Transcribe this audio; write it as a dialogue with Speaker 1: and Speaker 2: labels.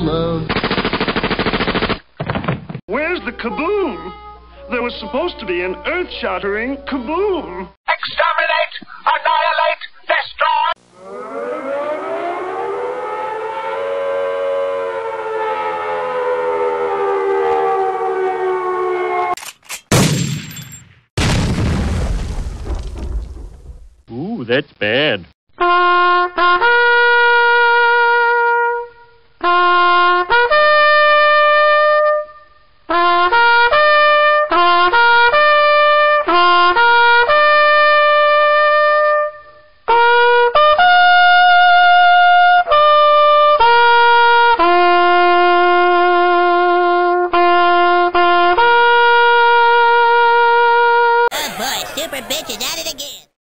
Speaker 1: love.
Speaker 2: Where's the kaboom? There was supposed to be an earth-shattering kaboom.
Speaker 3: Exterminate! Annihilate! Destroy!
Speaker 4: Ooh, that's bad.